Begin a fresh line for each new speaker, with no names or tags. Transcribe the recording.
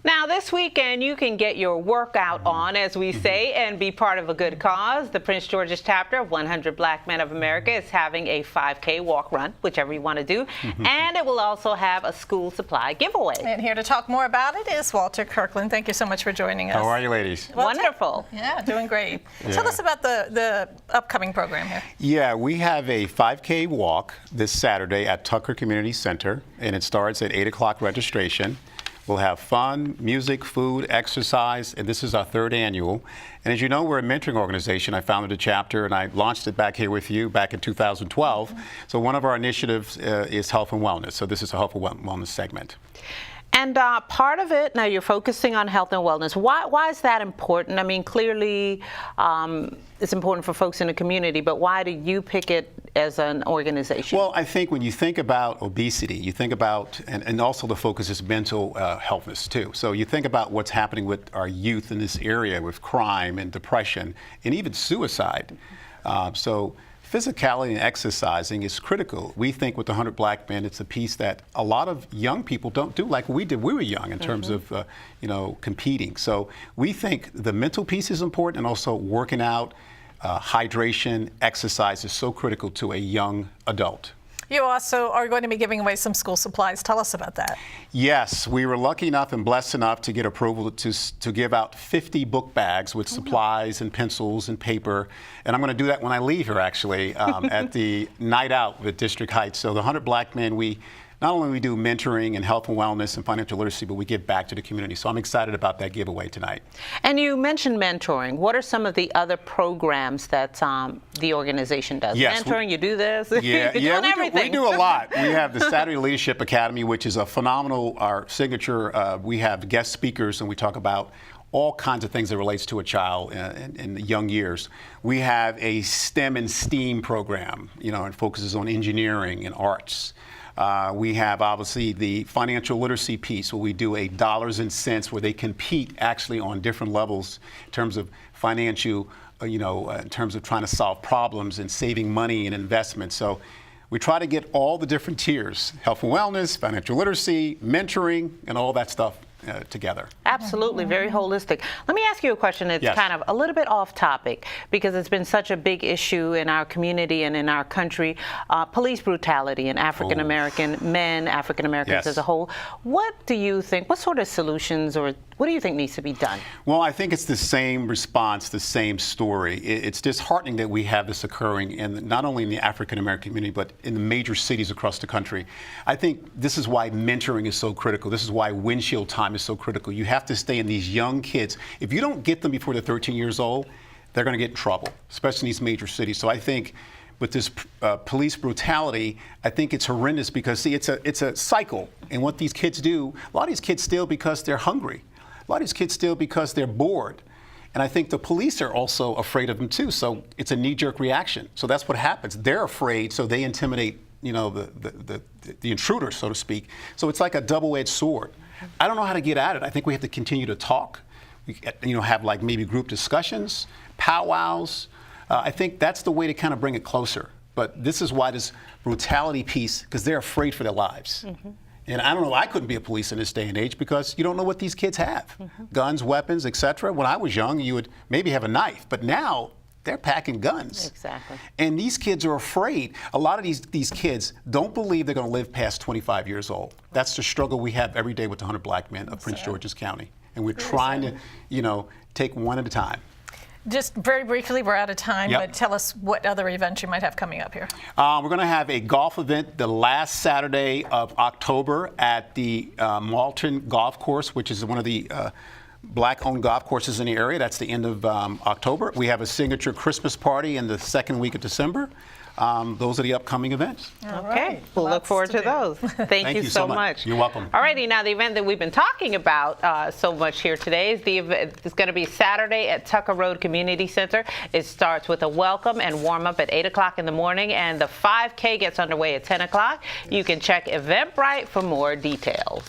Now, this weekend, you can get your workout on, as we say, and be part of a good cause. The Prince George's chapter of 100 Black Men of America is having a 5K walk run, whichever you want to do, and it will also have a school supply giveaway.
And here to talk more about it is Walter Kirkland. Thank you so much for joining us.
How are you, ladies?
Wonderful.
Yeah, doing great.
Yeah.
Tell us about the upcoming program here.
Yeah, we have a 5K walk this Saturday at Tucker Community Center, and it starts at 8 o'clock registration. We'll have fun, music, food, exercise, and this is our third annual. And as you know, we're a mentoring organization. I founded a chapter, and I launched it back here with you back in 2012. So one of our initiatives is health and wellness. So this is a health and wellness segment.
And part of it, now you're focusing on health and wellness. Why is that important? I mean, clearly it's important for folks in the community, but why do you pick it as an organization?
Well, I think when you think about obesity, you think about, and also the focus is mental healthness too. So you think about what's happening with our youth in this area with crime and depression and even suicide. So physicality and exercising is critical. We think with the 100 Black Men, it's a piece that a lot of young people don't do like we did. We were young in terms of, competing. So we think the mental piece is important, and also working out, hydration, exercise is so critical to a young adult.
You also are going to be giving away some school supplies. Tell us about that.
Yes, we were lucky enough and blessed enough to get approval to give out 50 book bags with supplies and pencils and paper. And I'm going to do that when I leave here, actually, at the night out with District Heights. So the 100 Black Men, we not only we do mentoring and health and wellness and financial literacy, but we give back to the community. So I'm excited about that giveaway tonight.
And you mentioned mentoring. What are some of the other programs that the organization does?
Yes,
mentoring, you do this?
Yeah,
You're doing everything.
We do a lot. We have the Saturday Leadership Academy, which is a phenomenal, our signature. We have guest speakers, and we talk about all kinds of things that relates to a child in the young years. We have a STEM and STEAM program, and focuses on engineering and arts. We have obviously the financial literacy piece where we do a dollars and cents where they compete actually on different levels in terms of financial, in terms of trying to solve problems and saving money and investment. So we try to get all the different tiers, health and wellness, financial literacy, mentoring, and all that stuff together.
Absolutely, very holistic. Let me ask you a question that's
Yes.
kind of a little bit off topic, because it's been such a big issue in our community and in our country, police brutality in African American men, African Americans
Yes.
as a whole. What do you think, what sort of solutions, or what do you think needs to be done?
Well, I think it's the same response, the same story. It's disheartening that we have this occurring not only in the African American community, but in the major cities across the country. I think this is why mentoring is so critical. This is why windshield time is so critical. You have to stay in these young kids. If you don't get them before they're 13 years old, they're going to get in trouble, especially in these major cities. So I think with this police brutality, I think it's horrendous because, see, it's a cycle. And what these kids do, a lot of these kids steal because they're hungry. A lot of these kids steal because they're bored. And I think the police are also afraid of them too. So it's a knee-jerk reaction. So that's what happens. They're afraid, so they intimidate, the intruder, so to speak. So it's like a double-edged sword. I don't know how to get at it. I think we have to continue to talk. We, have like maybe group discussions, powwows. I think that's the way to kind of bring it closer. But this is why this brutality piece, because they're afraid for their lives. And I don't know, I couldn't be a police in this day and age because you don't know what these kids have. Guns, weapons, etc. When I was young, you would maybe have a knife, but now they're packing guns.
Exactly.
And these kids are afraid. A lot of these kids don't believe they're going to live past 25 years old. That's the struggle we have every day with the 100 Black Men of Prince George's County. And we're trying to, take one at a time.
Just very briefly, we're out of time,
Yep.
but tell us what other events you might have coming up here.
We're going to have a golf event the last Saturday of October at the Malton Golf Course, which is one of the Black-owned golf courses in the area. That's the end of October. We have a signature Christmas party in the second week of December. Those are the upcoming events.
Okay, we'll look forward to those. Thank you so much.
You're welcome.
All righty, now the event that we've been talking about so much here today is the event. It's going to be Saturday at Tucker Road Community Center. It starts with a welcome and warm up at 8 o'clock in the morning, and the 5K gets underway at 10 o'clock. You can check Eventbrite for more details.